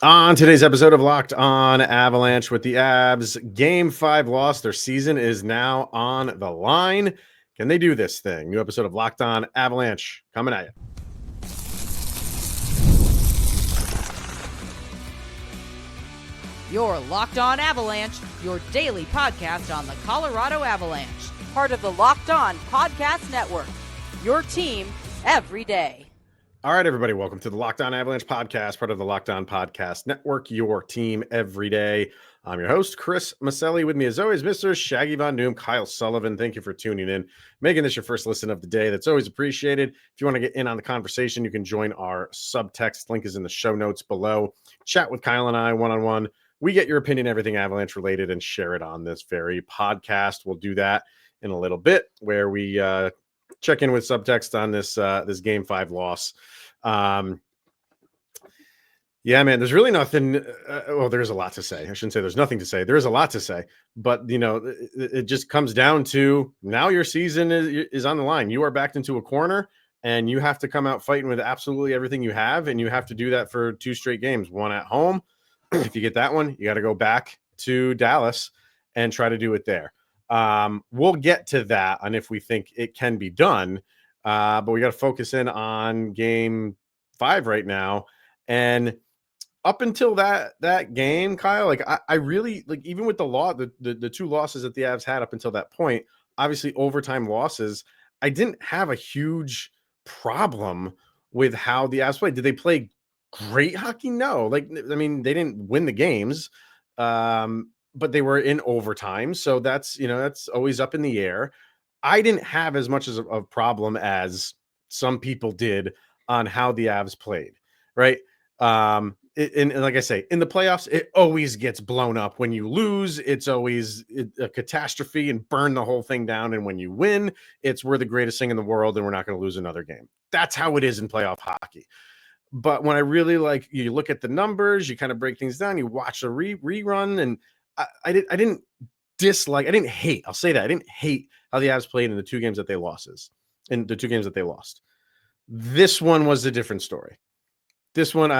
On today's episode of Locked On Avalanche with the Avs, Game 5 loss. Their season is now on the line. Can they do this thing? New episode of Locked On Avalanche coming at you. You're Locked On Avalanche, your daily podcast on the Colorado Avalanche. Part of the Locked On Podcast Network, your team every day. All right, everybody, welcome to the Locked On Avalanche podcast, part of the Locked On Podcast Network, your team every day. I'm your host, Chris Maselli. With me, as always, Mr. Shaggy Von Doom, Kyle Sullivan. Thank you for tuning in, making this your first listen of the day. That's always appreciated. If you want to get in on the conversation, you can join our subtext. Link is in the show notes below. Chat with Kyle and I one-on-one. We get your opinion, everything Avalanche related, and share it on this very podcast. We'll do that in a little bit, where we check in with subtext on this Game 5 loss. Yeah, man, there's really nothing. Well, there's a lot to say. I shouldn't say there's nothing to say. There's a lot to say, but it just comes down to now your season is on the line. You are backed into a corner, and you have to come out fighting with absolutely everything you have, and you have to do that for 2 straight games. One at home. If you get that one, you got to go back to Dallas and try to do it there. We'll get to that on if we think it can be done. But we got to focus in on Game 5 right now. And up until that game, Kyle, like I really like, even with the 2 losses that the Avs had up until that point, obviously overtime losses, I didn't have a huge problem with how the Avs played. Did they play great hockey? No. Like, I mean, they didn't win the games, but they were in overtime. So that's always up in the air. I didn't have as much as a problem as some people did on how the Avs played, right? And like I say, in the playoffs, it always gets blown up. When you lose, it's always a catastrophe and burn the whole thing down. And when you win, it's we're the greatest thing in the world and we're not going to lose another game. That's how it is in playoff hockey. But when I really you look at the numbers, you kind of break things down, you watch a rerun, and I didn't dislike, I didn't hate, I'll say that, I didn't hate how the Avs played in the 2 games that they lost. This one was a different story. This one,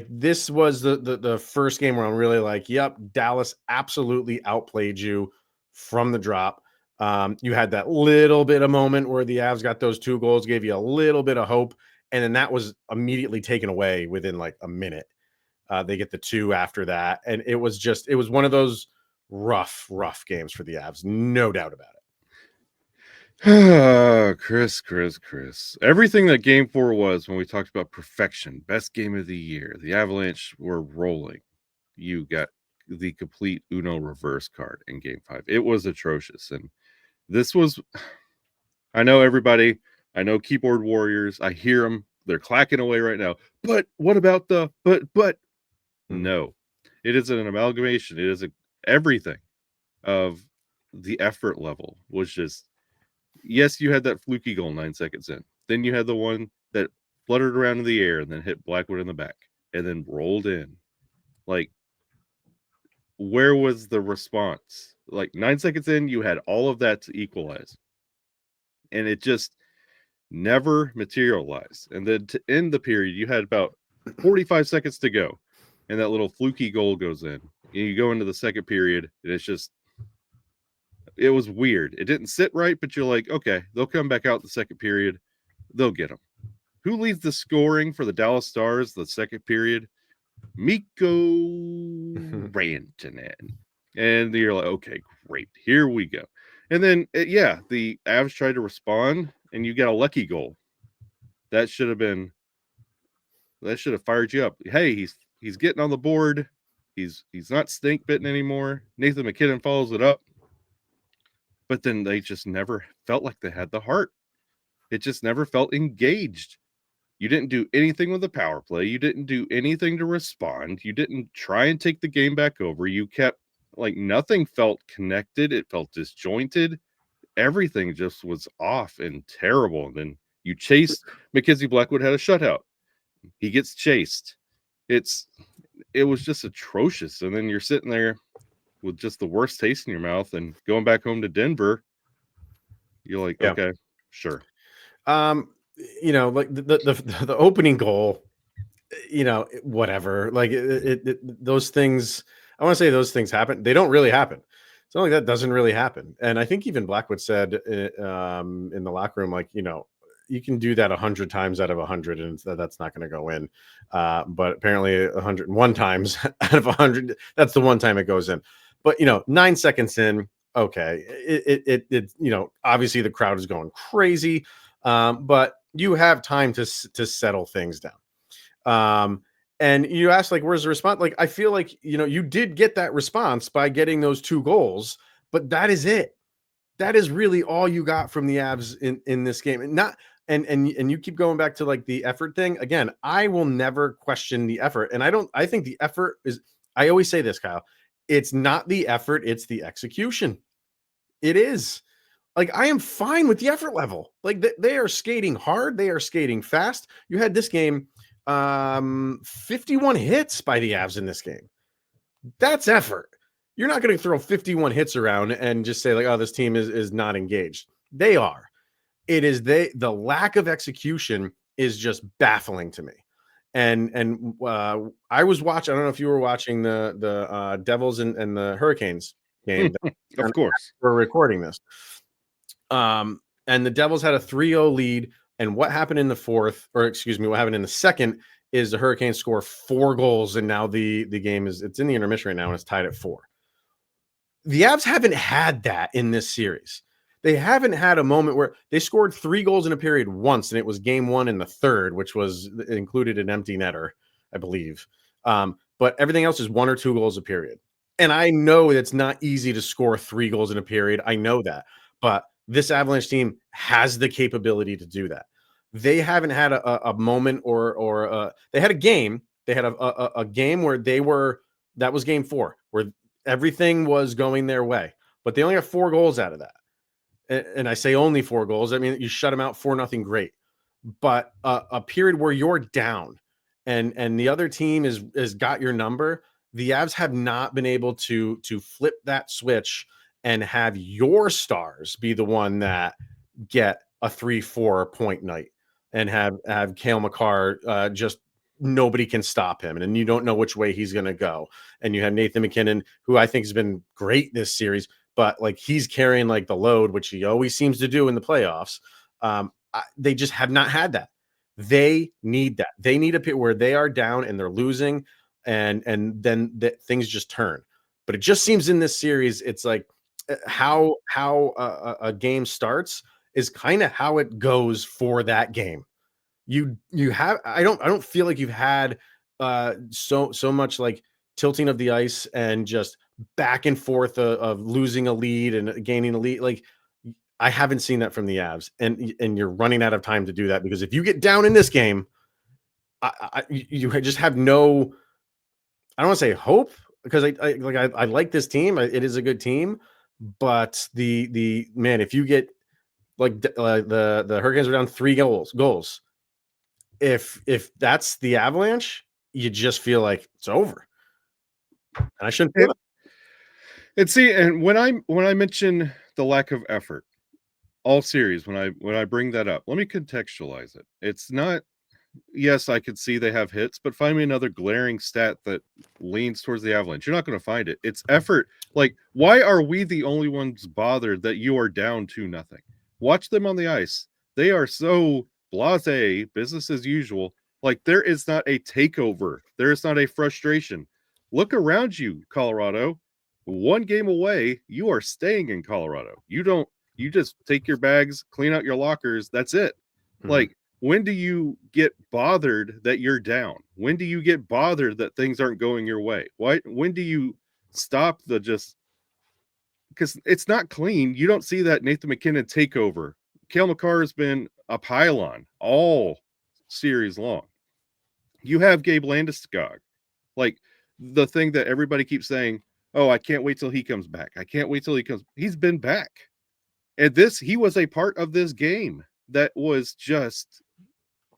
this was the first game where I'm really like, yep, Dallas absolutely outplayed you from the drop. You had that little bit of moment where the Avs got those 2 goals, gave you a little bit of hope, and then that was immediately taken away within like a minute. They get the 2 after that, and it was one of those rough games for the Avs, no doubt about it. Chris. Everything that Game 4 was when we talked about perfection, best game of the year, the Avalanche were rolling. You got the complete Uno reverse card in Game 5. It was atrocious, and this was. I know everybody. I know keyboard warriors. I hear them. They're clacking away right now. But what about the but? No, it is an amalgamation. It is everything of the effort level was just, yes, you had that fluky goal 9 seconds in. Then you had the one that fluttered around in the air and then hit Blackwood in the back and then rolled in. Like, where was the response? Like 9 seconds in, you had all of that to equalize. And it just never materialized. And then to end the period, you had about 45 seconds to go. And that little fluky goal goes in. And you go into the second period, and it's just, it was weird. It didn't sit right, but you're like, okay, they'll come back out the second period. They'll get them. Who leads the scoring for the Dallas Stars the second period? Mikko Rantanen. And you're like, okay, great. Here we go. And then, the Avs tried to respond, and you got a lucky goal. That should have fired you up. Hey, he's getting on the board. He's not stink bitten anymore. Nathan McKinnon follows it up. But then they just never felt like they had the heart. It just never felt engaged. You didn't do anything with the power play. You didn't do anything to respond. You didn't try and take the game back over. You kept, nothing felt connected. It felt disjointed. Everything just was off and terrible. And then you chased. Mackenzie Blackwood had a shutout. He gets chased. It was just atrocious. And then you're sitting there with just the worst taste in your mouth and going back home to Denver. You're like, Yeah. Okay, sure. The opening goal, whatever. Like those things. I want to say those things happen. They don't really happen. Something like that doesn't really happen. And I think even Blackwood said in the locker room, like, you can do that 100 times out of 100, and that's not going to go in. But apparently 101 times out of 100, that's the one time it goes in. But 9 seconds in, okay, it obviously the crowd is going crazy, but you have time to settle things down. And you asked, like, where's the response? Like, I feel like, you did get that response by getting those 2 goals, but that is it. That is really all you got from the Avs in this game. And not, and you keep going back to like the effort thing. Again, I will never question the effort. And I think the effort is, I always say this, Kyle, it's not the effort, it's the execution. It is. Like, I am fine with the effort level. Like, they are skating hard. They are skating fast. You had this game, 51 hits by the Avs in this game. That's effort. You're not going to throw 51 hits around and just say, like, oh, this team is not engaged. They are. It is the lack of execution is just baffling to me. And I was watching, I don't know if you were watching the Devils and the Hurricanes game. Of course. We're recording this. And the Devils had a 3-0 lead. And what happened in the fourth, or excuse me, what happened in the second is the Hurricanes score 4 goals. And now the game it's in the intermission right now, and it's tied at 4. The Avs haven't had that in this series. They haven't had a moment where they scored 3 goals in a period once, and it was game 1 in the third, which was included an empty netter, I believe. But everything else is 1 or 2 goals a period. And I know it's not easy to score 3 goals in a period. I know that. But this Avalanche team has the capability to do that. They haven't had a moment or they had a game. They had a game where that was game 4, where everything was going their way. But they only have 4 goals out of that. And I say only 4 goals. I mean, you shut them out 4-0, great. But a period where you're down and the other team is got your number, the Avs have not been able to flip that switch and have your stars be the one that get a 3-4 point night and have Cale Makar just nobody can stop him. And you don't know which way he's going to go. And you have Nathan McKinnon, who I think has been great this series, but like he's carrying like the load, which he always seems to do in the playoffs. They just have not had that. They need that. They need a pit where they are down and they're losing, and then things just turn. But it just seems in this series, it's like how a game starts is kind of how it goes for that game. You have I don't feel like you've had so much like tilting of the ice and just back and forth of losing a lead and gaining a lead. Like, I haven't seen that from the Avs, and you're running out of time to do that, because if you get down in this game, you just have no, I don't want to say hope, because I like this team. It is a good team, but the man, if you get like the Hurricanes are down 3 goals, if that's the Avalanche, you just feel like it's over. And I shouldn't feel that. And see, and when I mention the lack of effort all series, when I bring that up, let me contextualize it. It's not, yes, I could see they have hits, but find me another glaring stat that leans towards the Avalanche. You're not going to find it. It's effort. Like, why are we the only ones bothered that you are down 2-0? Watch them on the ice. They are so blasé, business as usual. Like, there is not a takeover. There is not a frustration. Look around you, Colorado. 1 game away, you are staying in Colorado. You just take your bags, clean out your lockers. That's it. Mm-hmm. Like, when do you get bothered that you're down? When do you get bothered that things aren't going your way? When do you stop because it's not clean. You don't see that Nathan McKinnon takeover. Cale Makar has been a pylon all series long. You have Gabe Landeskog. Like, the thing that everybody keeps saying, oh, I can't wait till he comes back. I can't wait till he comes. He's been back. And he was a part of this game that was just,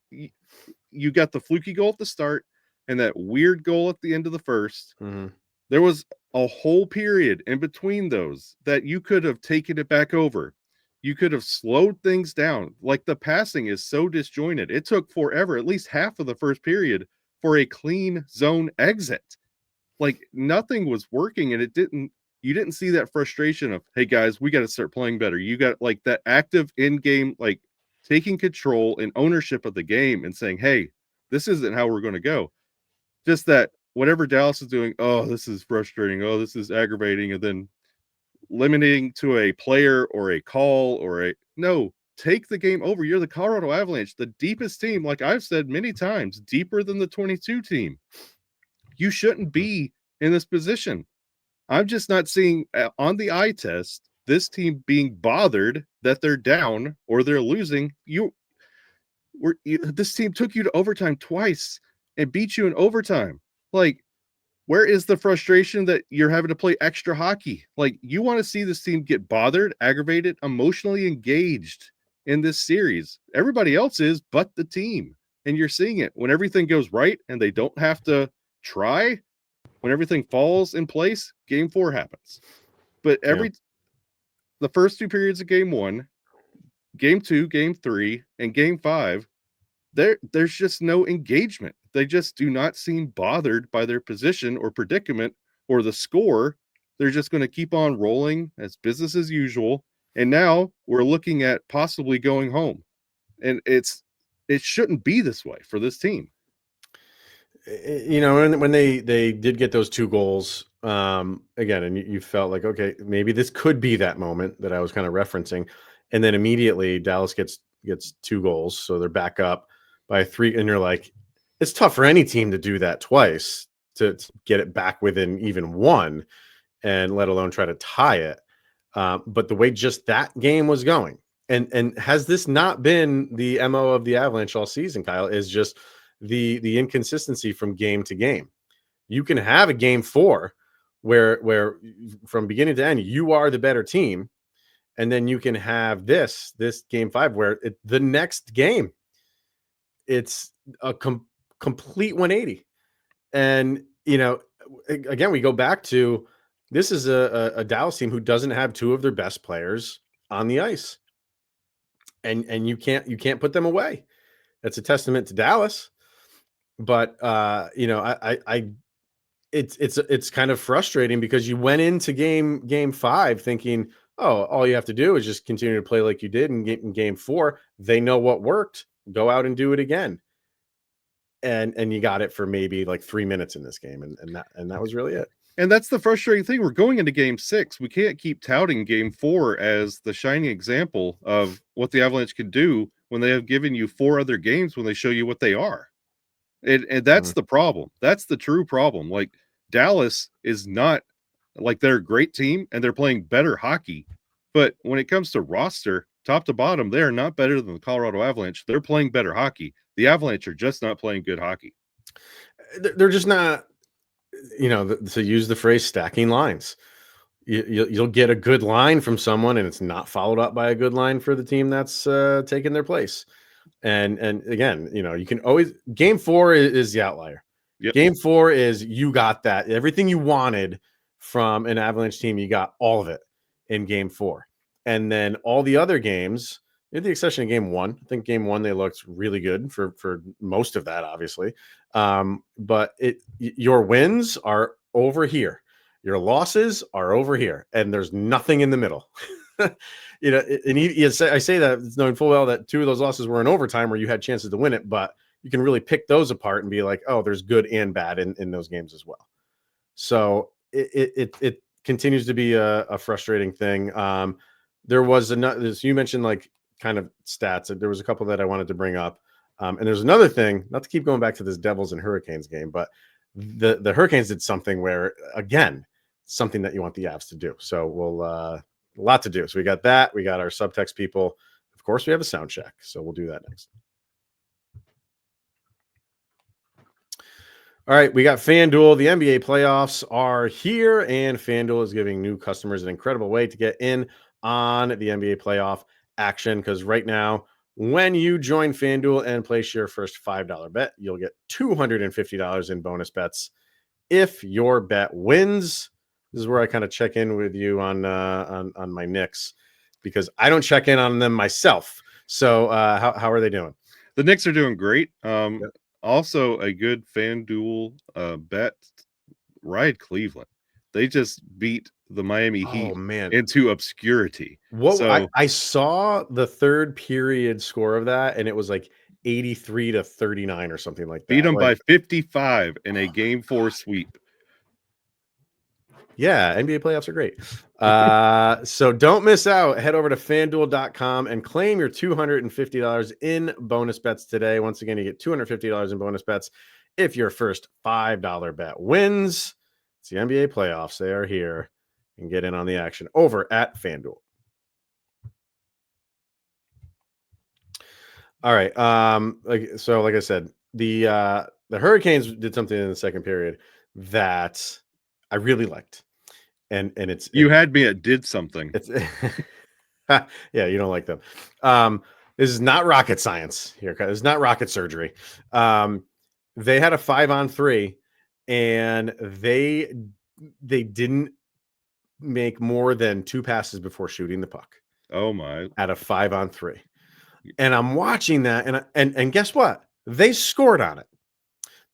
you got the fluky goal at the start and that weird goal at the end of the first. Mm-hmm. There was a whole period in between those that you could have taken it back over. You could have slowed things down. Like, the passing is so disjointed. It took forever, at least half of the first period, for a clean zone exit. Like nothing was working, and you didn't see that frustration of, hey guys, we got to start playing better. You got like that active in-game, like taking control and ownership of the game and saying, hey, this isn't how we're going to go. Just that whatever Dallas is doing, oh, this is frustrating, oh, this is aggravating, and then limiting to a player or a call or no, take the game over. You're the Colorado Avalanche, the deepest team, like I've said many times, deeper than the 22 team. You shouldn't be in this position. I'm just not seeing on the eye test this team being bothered that they're down or they're losing. This team took you to overtime twice and beat you in overtime. Like, where is the frustration that you're having to play extra hockey? Like, you want to see this team get bothered, aggravated, emotionally engaged in this series. Everybody else is but the team. And you're seeing it when everything goes right and they don't have to try. When everything falls in place, game 4 happens. But the first 2 periods of game 1, game 2, game 3, and game 5, there's just no engagement. They just do not seem bothered by their position or predicament or the score. They're just going to keep on rolling as business as usual. And now we're looking at possibly going home. And it shouldn't be this way for this team. You know, when they did get those 2 goals, again, and you felt like, okay, maybe this could be that moment that I was kind of referencing. And then immediately Dallas gets 2 goals. So they're back up by 3. And you're like, it's tough for any team to do that twice, to get it back within even 1, and let alone try to tie it. But the way just that game was going, and has this not been the MO of the Avalanche all season, Kyle, is just the inconsistency from game to game. You can have a game 4 where from beginning to end, you are the better team. And then you can have this game 5 where the next game, it's a complete 180. And, you know, again, we go back to, this is a Dallas team who doesn't have 2 of their best players on the ice. And you can't put them away. That's a testament to Dallas. But you know, it's kind of frustrating because you went into game 5 thinking, oh, all you have to do is just continue to play like you did in game 4. They know what worked. Go out and do it again. And you got it for maybe like 3 minutes in this game, and that was really it. And that's the frustrating thing. We're going into game 6. We can't keep touting game 4 as the shining example of what the Avalanche can do when they have given you 4 other games when they show you what they are. And that's the problem. That's the true problem. Like, Dallas is not, like, they're a great team and they're playing better hockey. But when it comes to roster, top to bottom, they are not better than the Colorado Avalanche. They're playing better hockey. The Avalanche are just not playing good hockey. They're just not, you know, to use the phrase, stacking lines. You'll get a good line from someone and it's not followed up by a good line for the team that's taking their place. And again, you know, you can always, game 4 is the outlier. Yep. Game 4 is, you got that. Everything you wanted from an Avalanche team, you got all of it in game 4. And then all the other games, with the exception of game 1, I think game 1, they looked really good for most of that, obviously. But your wins are over here. Your losses are over here. And there's nothing in the middle. You know, and I say that knowing full well that 2 of those losses were in overtime where you had chances to win it, but you can really pick those apart and be like, oh, there's good and bad in those games as well. So it continues to be a frustrating thing. There was another, so you mentioned like kind of stats. There was a couple that I wanted to bring up. And there's another thing, not to keep going back to this Devils and Hurricanes game, but the Hurricanes did something where, again, something that you want the Avs to do. So we'll, a lot to do. So we got that. We got our subtext people. Of course, we have a sound check. So we'll do that next. All right, we got FanDuel. The NBA playoffs are here, and FanDuel is giving new customers an incredible way to get in on the NBA playoff action. Because right now, when you join FanDuel and place your first $5 bet, you'll get $250 in bonus bets if your bet wins. This is where I kind of check in with you on my Knicks, because I don't check in on them myself. So how are they doing? The Knicks are doing great. Also, a good FanDuel bet, ride Cleveland. They just beat the Miami Heat man. into obscurity. What So I saw the third period score of that, and it was like 83-39 or something like beat that. them Like, by 55 in a Game 4 sweep. yeah, NBA playoffs are great. So don't miss out. Head over to fanduel.com and claim your $250 in bonus bets today. Once again, you get $250 in bonus bets if your first $5 bet wins. It's the NBA playoffs. They are here, and get in on the action over at FanDuel. All right. Like I said, the Hurricanes did something in the second period that I really liked. And it's You had me at did something. it's yeah, you don't like them. This is not rocket science here. This is not rocket surgery. They had a 5-on-3, and they didn't make more than 2 passes before shooting the puck. Oh my! At a 5-on-3, and I'm watching that, and guess what? They scored on it.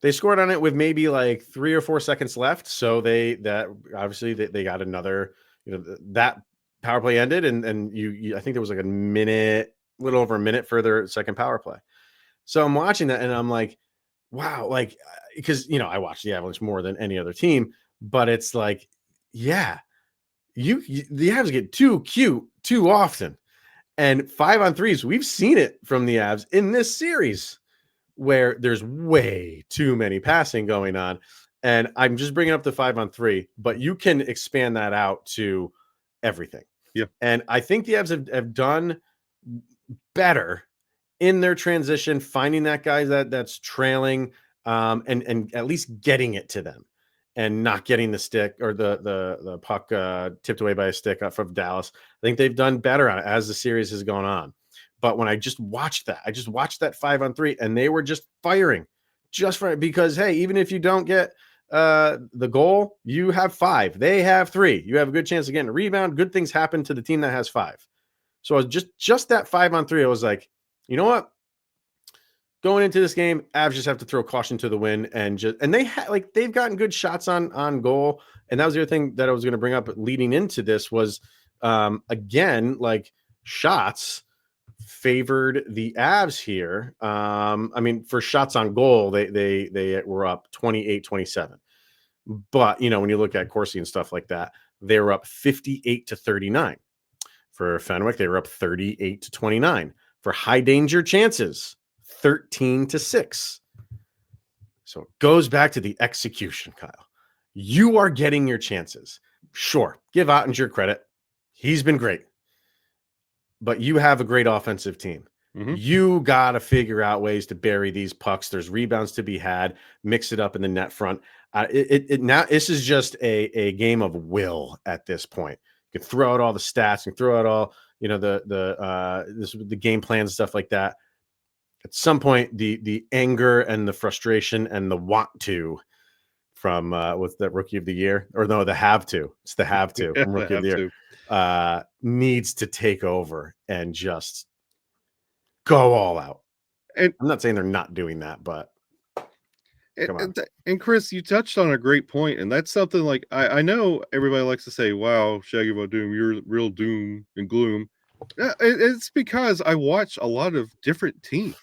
They scored on it with maybe like 3 or 4 seconds left. So they got another. That power play ended, and you I think there was like a little over a minute for their second power play. So I'm watching that, and I'm like, wow, like, because I watch the Avalanche more than any other team, but it's like, yeah, the Avs get too cute too often, and 5-on-3s, we've seen it from the Avs in this series where there's way too many passing going on. And I'm just bringing up the 5-on-3, but you can expand that out to everything. Yeah. And I think the Avs have done better in their transition, finding that guy that's trailing, and at least getting it to them and not getting the stick or the puck tipped away by a stick from Dallas. I think they've done better on it as the series has gone on. But when I just watched that 5-on-3, and they were just firing because, hey, even if you don't get the goal, you have 5. They have 3. You have a good chance of getting a rebound. Good things happen to the team that has 5. So I was just that 5-on-3. I was like, you know what? Going into this game, Avs just have to throw caution to the wind, and they've gotten good shots on goal. And that was the other thing that I was going to bring up leading into this was, again, like, shots favored the Avs here. I mean, for shots on goal, they were up 28-27. But, when you look at Corsi and stuff like that, they were up 58-39. For Fenwick, they were up 38-29. For high danger chances, 13-6. So it goes back to the execution, Kyle. You are getting your chances. Sure, give Ottinger credit. He's been great. But you have a great offensive team. Mm-hmm. You got to figure out ways to bury these pucks. There's rebounds to be had. Mix it up in the net front. Now this is just a game of will at this point. You can throw out all the stats and throw out all the game plans and stuff like that. At some point, the anger and the frustration and the want to from what's that Rookie of the Year, or no, the have to. It's the have to from Rookie of the Year. Needs to take over and just go all out. And I'm not saying they're not doing that, but and Chris, you touched on a great point, and that's something like I know everybody likes to say, "Wow, Shaggy about Doom, you're real doom and gloom." It's because I watch a lot of different teams.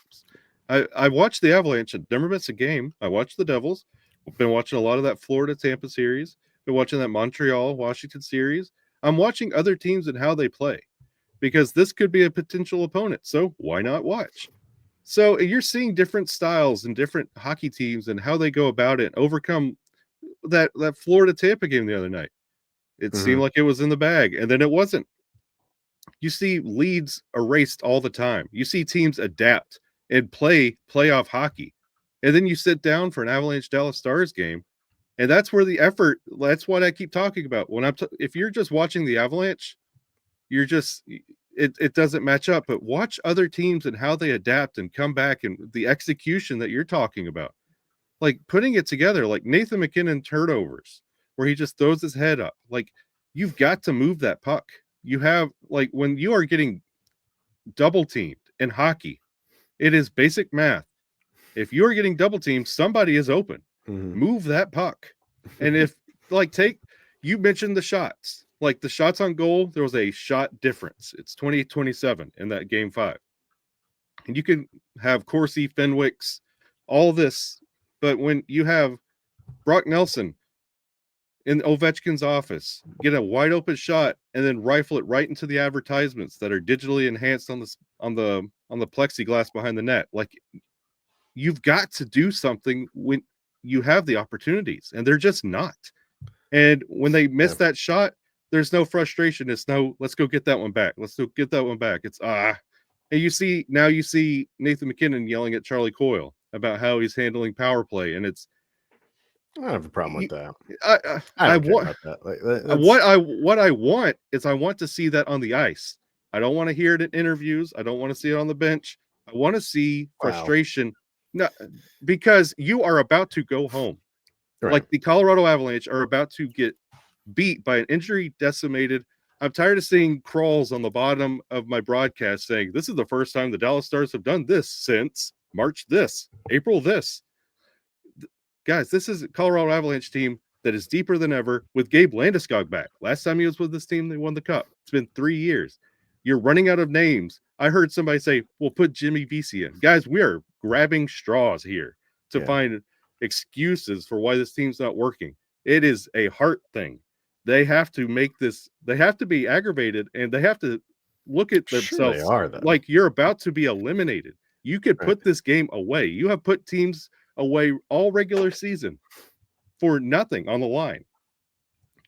I watch the Avalanche and never miss a game. I watch the Devils. I've been watching a lot of that Florida Tampa series. Been watching that Montreal Washington series. I'm watching other teams and how they play, because this could be a potential opponent. So why not watch? So you're seeing different styles and different hockey teams and how they go about it, overcome that Florida Tampa game the other night. It seemed like it was in the bag, and then it wasn't. You see leads erased all the time. You see teams adapt and play playoff hockey. And then you sit down for an Avalanche Dallas Stars game, and that's where the effort, that's what I keep talking about. When if you're just watching the Avalanche, you're just it doesn't match up. But watch other teams and how they adapt and come back, and the execution that you're talking about. Like putting it together, like Nathan McKinnon turnovers, where he just throws his head up. Like, you've got to move that puck. You have, like, when you are getting double teamed in hockey, it is basic math. If you're getting double teamed, somebody is open. Mm-hmm. Move that puck. And if you mentioned the shots, like the shots on goal, there was a shot difference. It's 28-27 in that game 5. And you can have Corsi, Fenwick's, all this, but when you have Brock Nelson in Ovechkin's office get a wide open shot and then rifle it right into the advertisements that are digitally enhanced on the plexiglass behind the net, like, you've got to do something when you have the opportunities, and they're just not. And when they miss that shot, there's no frustration. It's no, let's go get that one back. Let's go get that one back. It's and you see Nathan McKinnon yelling at Charlie Coyle about how he's handling power play, and it's, I don't have a problem with that. I don't care want about that. what I want is I want to see that on the ice. I don't want to hear it in interviews. I don't want to see it on the bench. I want to see frustration. No, because you are about to go home. Right. Like the Colorado Avalanche are about to get beat by an injury decimated. I'm tired of seeing crawls on the bottom of my broadcast saying this is the first time the Dallas Stars have done this since March this, April this. Guys, this is a Colorado Avalanche team that is deeper than ever with Gabe Landeskog back. Last time he was with this team, they won the cup. It's been 3 years. You're running out of names. I heard somebody say, well, put Jimmy Vesey in. Guys, we are grabbing straws here to find excuses for why this team's not working. It is a heart thing. They have to make this, they have to be aggravated, and they have to look at themselves like you're about to be eliminated. You could put this game away. You have put teams away all regular season for nothing on the line.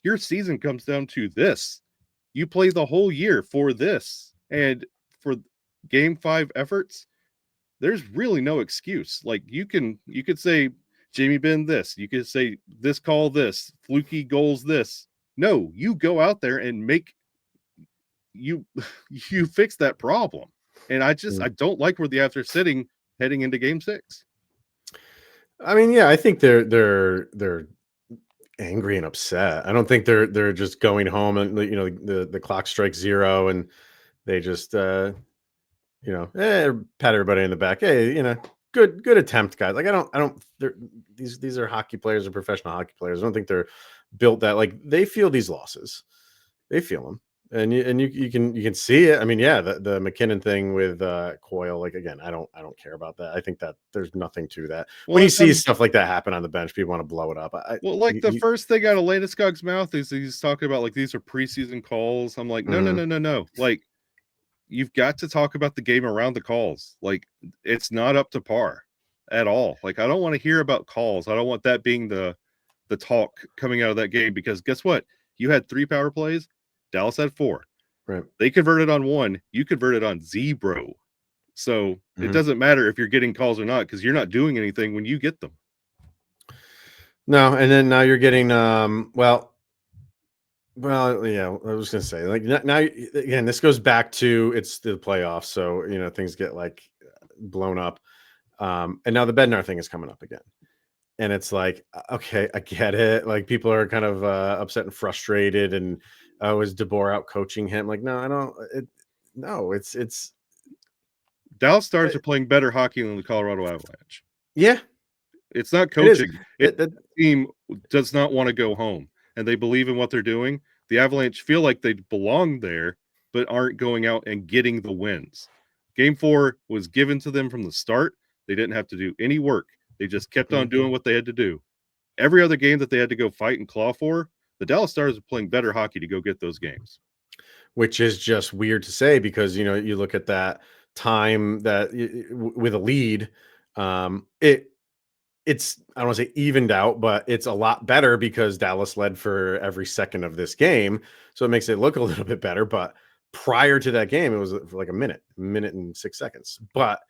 Your season comes down to this. You play the whole year for this, and for game 5 efforts, there's really no excuse. Like, you could say Jamie Benn this, you could say this call this, fluky goals this. No, you go out there and you fix that problem. And I don't like where the Avs are sitting heading into game 6. I mean, yeah, I think they're angry and upset. I don't think they're just going home and, you know, the clock strikes 0 and they just pat everybody in the back. Hey, you know, good attempt, guys. Like, these are hockey players or professional hockey players. I don't think they're built that, like, they feel these losses. They feel them. And you can see it. I mean, yeah, the McKinnon thing with Coyle, like, again, I don't care about that. I think that there's nothing to that. Well, when you see stuff like that happen on the bench, people want to blow it up. The first thing out of Landeskog's mouth is he's talking about, like, these are preseason calls. I'm like, no. Like, you've got to talk about the game around the calls. Like, it's not up to par at all. Like, I don't want to hear about calls. I don't want that being the talk coming out of that game, because guess what? You had 3 power plays. Dallas had 4. Right. They converted on 1. You converted on 0. So it doesn't matter if you're getting calls or not, because you're not doing anything when you get them. No, and then now you're getting well, yeah, I was gonna say, like, now again, this goes back to it's the playoffs, so, you know, things get, like, blown up. And now the Bednar thing is coming up again. And it's like, okay, I get it. Like, people are kind of upset and frustrated, and is DeBoer out coaching him? Like, no, I don't. It's Dallas Stars are playing better hockey than the Colorado Avalanche. Yeah, it's not coaching. The team does not want to go home, and they believe in what they're doing. The Avalanche feel like they belong there, but aren't going out and getting the wins. Game 4 was given to them from the start. They didn't have to do any work. They just kept on doing what they had to do. Every other game that they had to go fight and claw for, the Dallas Stars are playing better hockey to go get those games. Which is just weird to say, because, you know, you look at that time that with a lead, it's, I don't want to say evened out, but it's a lot better because Dallas led for every second of this game. So it makes it look a little bit better. But prior to that game, it was for like a minute and 6 seconds. But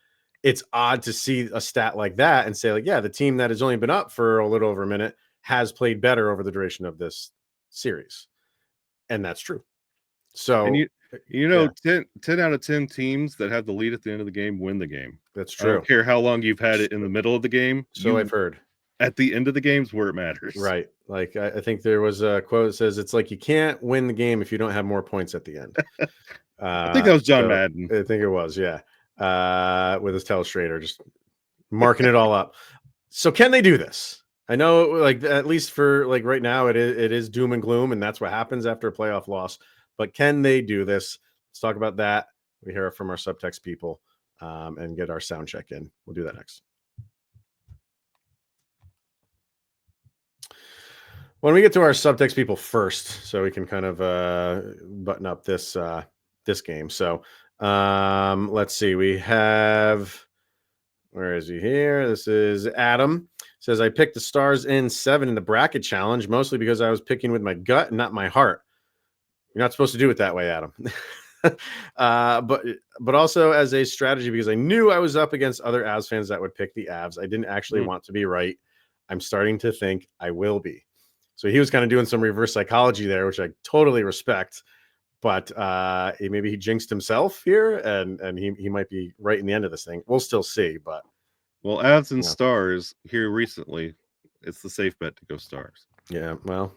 it's odd to see a stat like that and say, like, yeah, the team that has only been up for a little over a minute has played better over the duration of this series. And that's true. So, and you know, 10 out of 10 teams that have the lead at the end of the game win the game. That's true. I don't care how long you've had it in the middle of the game. So I've heard. At the end of the game's where it matters. Right. Like, I think there was a quote that says, it's like you can't win the game if you don't have more points at the end. I think that was John Madden. I think it was, yeah. With his telestrator, just marking it all up. So can they do this? I know, like, at least for like right now, it is doom and gloom, and that's what happens after a playoff loss. But can they do this? Let's talk about that. We hear it from our subtext people, and get our sound check in. We'll do that next. When we get to our subtext people first, so we can kind of button up this game. So let's see. We have, where is he here? This is Adam. Says, I picked the Stars in 7 in the bracket challenge, mostly because I was picking with my gut and not my heart. You're not supposed to do it that way, Adam. But also as a strategy, because I knew I was up against other Avs fans that would pick the Avs. I didn't actually want to be right. I'm starting to think I will be. So he was kind of doing some reverse psychology there, which I totally respect. But maybe he jinxed himself here, and he might be right in the end of this thing. We'll still see. But well, Avs and Stars here recently, it's the safe bet to go Stars. Yeah, well,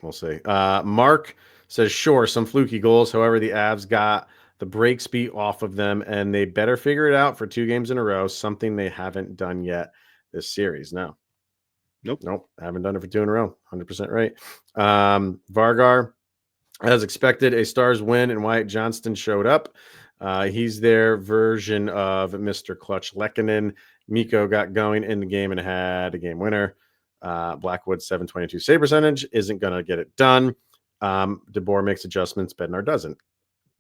we'll see. Mark says, sure, some fluky goals. However, the Avs got the breaks beat off of them, and they better figure it out for 2 games in a row, something they haven't done yet this series. No. Nope. Haven't done it for 2 in a row. 100% right. Vargar, as expected, a Stars win, and Wyatt Johnston showed up. He's their version of Mr. Clutch Lekkonen. Mikko got going in the game and had a game winner. Blackwood 722 save percentage isn't going to get it done. DeBoer makes adjustments. Bednar doesn't.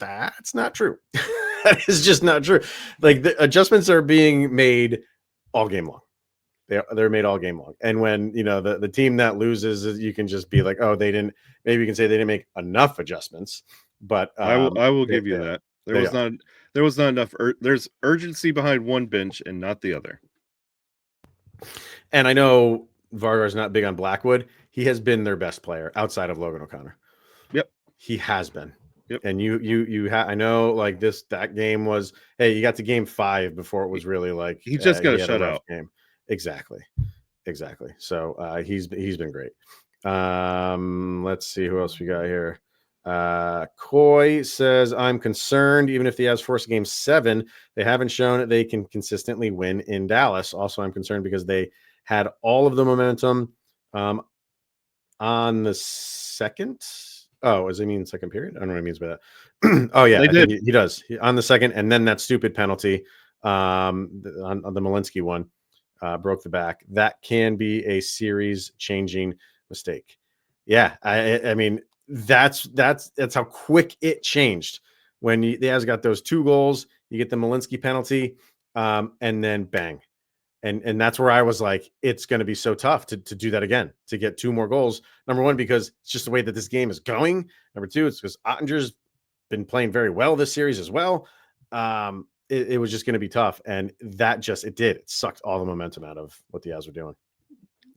That's not true. That is just not true. Like, the adjustments are being made all game long. They're made all game long. And when, the team that loses, you can just be like, oh, they didn't. Maybe you can say they didn't make enough adjustments. But I will give you that. There was not enough. There's urgency behind one bench and not the other. And I know Vargar's not big on Blackwood. He has been their best player outside of Logan O'Connor. Yep, he has been. Yep. And I know, like, that game was, hey, you got to game 5 before it was really like he just got a shutout game. Exactly. So he's been great. Let's see who else we got here. Coy says, I'm concerned. Even if the Avs force game 7, they haven't shown that they can consistently win in Dallas. Also, I'm concerned because they had all of the momentum on the second. Oh, does he mean second period? I don't know what he means by that. Oh, yeah, he does. On the second, and then that stupid penalty on the Malinsky one broke the back. That can be a series-changing mistake. Yeah, I mean, that's how quick it changed. When the Avs got those 2 goals, you get the Malinsky penalty, and then bang. And that's where I was like, it's going to be so tough to do that again, to get 2 more goals. Number 1, because it's just the way that this game is going. Number 2, it's because Ottinger's been playing very well this series as well. It was just going to be tough. And that it sucked all the momentum out of what the Avs were doing.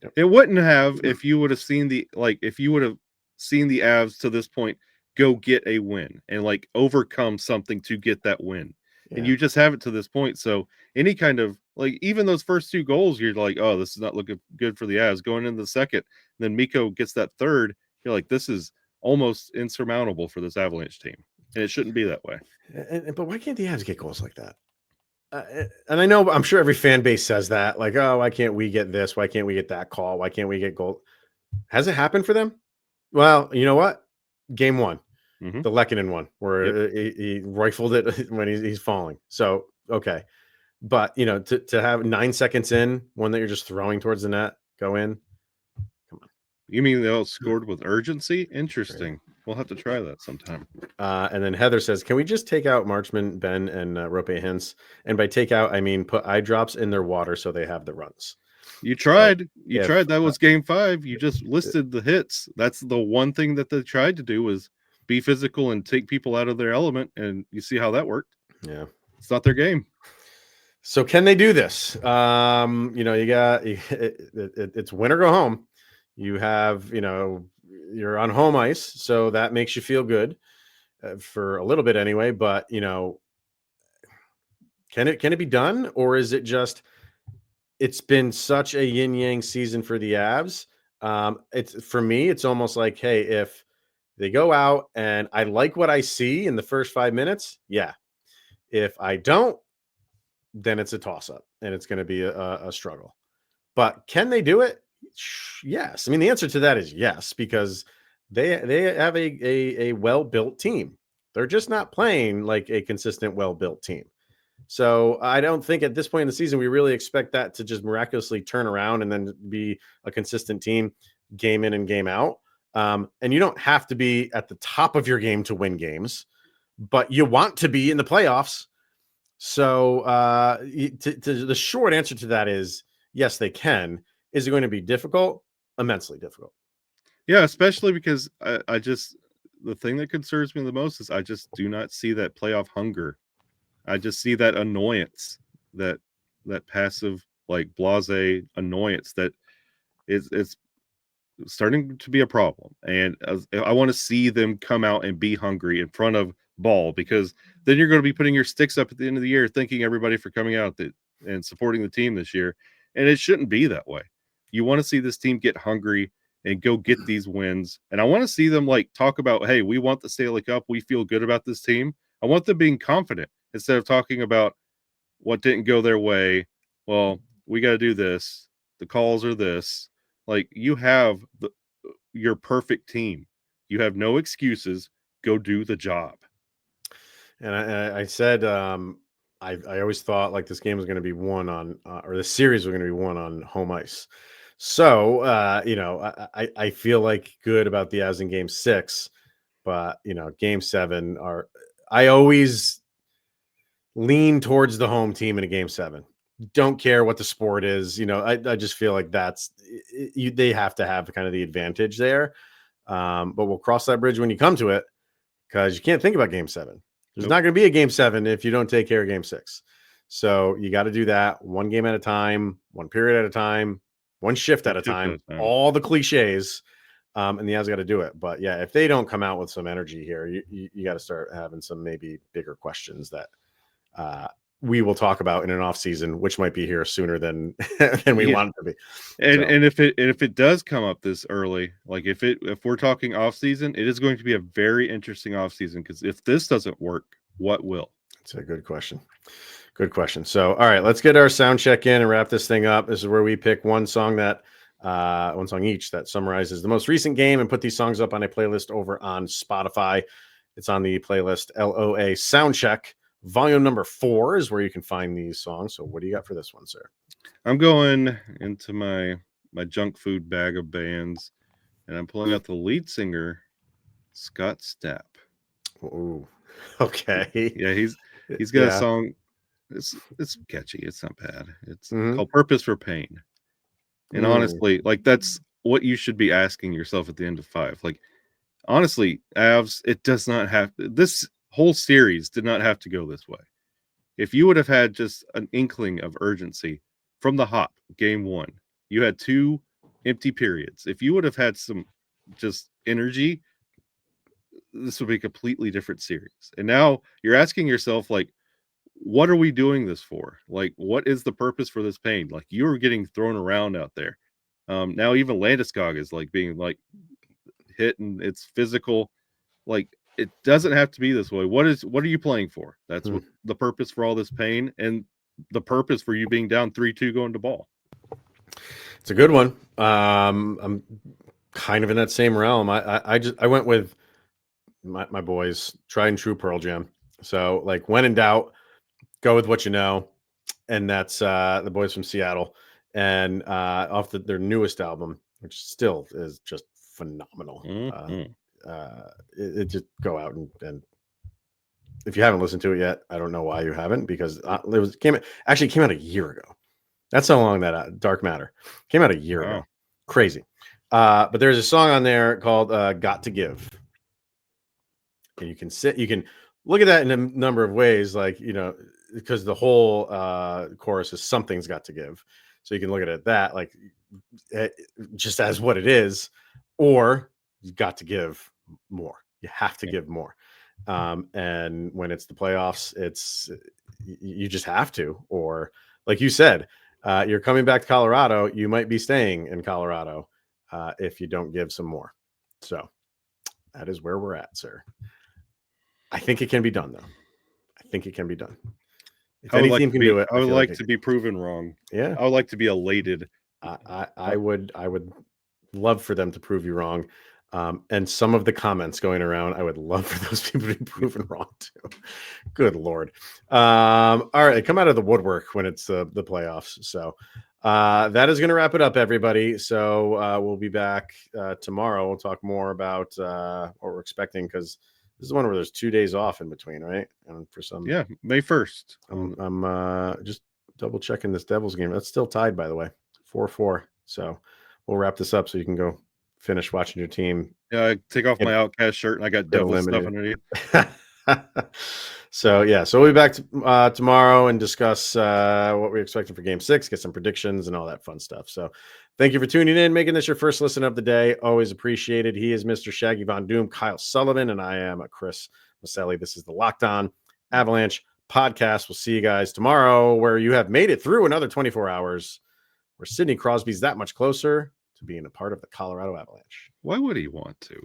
Yep. It wouldn't have if you would have seen the Avs to this point go get a win and like overcome something to get that win. Yeah. And you just have it to this point. So any kind of, like, even those first 2 goals, you're like, oh, this is not looking good for the Avs. Going into the second, then Mikko gets that third. You're like, this is almost insurmountable for this Avalanche team, and it shouldn't be that way. But why can't the Avs get goals like that? And I know, I'm sure every fan base says that, like, oh, why can't we get this? Why can't we get that call? Why can't we get goal? Has it happened for them? Well, you know what? Game 1, the Lekkonen one, where he rifled it when he's falling. So, okay. But, to have 9 seconds in, one that you're just throwing towards the net, go in. Come on. You mean they all scored with urgency? Interesting. Right. We'll have to try that sometime. And then Heather says, can we just take out Marchman, Ben, and Rope Hintz? And by take out, I mean put eye drops in their water so they have the runs. You tried. Tried. That was game 5. You just listed the hits. That's the one thing that they tried to do, was be physical and take people out of their element. And you see how that worked. Yeah. It's not their game. So can they do this? You got it's win or go home. You have, you're on home ice, so that makes you feel good for a little bit anyway. But can it be done, or is it just? It's been such a yin yang season for the Avs. For me, it's almost like, hey, if they go out and I like what I see in the first 5 minutes, yeah. If I don't, then it's a toss-up. and it's going to be a struggle. But can they do it? Yes. I mean, the answer to that is yes, because they have a well-built team. They're just not playing like a consistent, well-built team. So I don't think at this point in the season we really expect that to just miraculously turn around and then be a consistent team game in and game out. And you don't have to be at the top of your game to win games, but you want to be in the playoffs. So the short answer to that is yes, they can. Is it going to be difficult? Immensely difficult. Yeah, especially because I just, the thing that concerns me the most is I just do not see that playoff hunger. I just see that annoyance, that passive, like blase annoyance that it's starting to be a problem. And I want to see them come out and be hungry in front of ball, because then you're going to be putting your sticks up at the end of the year, thanking everybody for coming out and supporting the team this year. And it shouldn't be that way. You want to see this team get hungry and go get these wins. And I want to see them like talk about, hey, we want the Stanley Cup. We feel good about this team. I want them being confident instead of talking about what didn't go their way. Well, we got to do this. The calls are this. Like, you have your perfect team. You have no excuses. Go do the job. And I said, I always thought like this game was going to be won on, or the series was going to be won on home ice. So, I feel like good about the Avs in game 6, but game 7 I always lean towards the home team in a game 7. Don't care what the sport is. I just feel like they have to have kind of the advantage there. But we'll cross that bridge when you come to it, because you can't think about game 7. There's not going to be a game 7 if you don't take care of game 6. So you got to do that one game at a time, one period at a time, one shift at a time, all the cliches. And the Avs got to do it. But yeah, if they don't come out with some energy here, you got to start having some maybe bigger questions that we will talk about in an off season, which might be here sooner than we want it to be. And if it does come up this early, like if we're talking off season, it is going to be a very interesting off season, because if this doesn't work, what will? It's a good question. Good question. So, all right, let's get our sound check in and wrap this thing up. This is where we pick one song each that summarizes the most recent game and put these songs up on a playlist over on Spotify. It's on the playlist LOA Soundcheck. Volume number 4 is where you can find these songs. So what do you got for this one, sir? I'm going into my junk food bag of bands, and I'm pulling out the lead singer, Scott Stapp. Ooh, okay. Yeah, he's got a song. It's catchy. It's not bad. It's called Purpose for Pain. And honestly, like, that's what you should be asking yourself at the end of 5. Like, honestly, Avs, it does not have, this whole series did not have to go this way. If you would have had just an inkling of urgency from the hop, game 1, you had 2 empty periods. If you would have had some just energy, this would be a completely different series. And now you're asking yourself, like, what are we doing this for? Like, what is the purpose for this pain? Like, you're getting thrown around out there. Now even Landeskog is like being like hit, and it's physical. Like, it doesn't have to be this way. What are you playing for? That's what the purpose for all this pain, and the purpose for you being down 3-2 going to ball. It's a good one. I'm kind of in that same realm. I went with my boys, tried and true Pearl Jam. So, like, when in doubt, go with what you know. And that's the boys from Seattle, and off their newest album, which still is just phenomenal. It just go out and if you haven't listened to it yet, I don't know why you haven't, because it came out a year ago. That's how long that Dark Matter came out a year ago. Crazy. But there's a song on there called Got to Give. And you can look at that in a number of ways, like, because the whole chorus is something's got to give. So you can look at it that, like, just as what it is, or you've got to give more. You have to give more. And when it's the playoffs, you just have to. Or, like you said, you're coming back to Colorado. You might be staying in Colorado if you don't give some more. So that is where we're at, sir. I think it can be done, though. I think it can be done. If any team can do it, I would feel like it to be proven wrong. Yeah, I would like to be elated. I would love for them to prove you wrong. And some of the comments going around, I would love for those people to be proven wrong too. Good Lord. All right. Come out of the woodwork when it's the playoffs. So that is going to wrap it up, everybody. So we'll be back tomorrow. We'll talk more about what we're expecting, because this is one where there's 2 days off in between, right? And for some, May 1st. I'm just double checking this Devils game. That's still tied, by the way, 4-4. So we'll wrap this up so you can go finish watching your team. Yeah, I take off my Outcast shirt and I got devil stuff underneath. So we'll be back tomorrow and discuss what we're expecting for Game 6, get some predictions and all that fun stuff. So thank you for tuning in, making this your first listen of the day. Always appreciated. He is Mr. Shaggy Von Doom, Kyle Sullivan, and I am Chris Maselli. This is the Locked On Avalanche podcast. We'll see you guys tomorrow, where you have made it through another 24 hours, where Sidney Crosby's that much closer to being a part of the Colorado Avalanche. Why would he want to?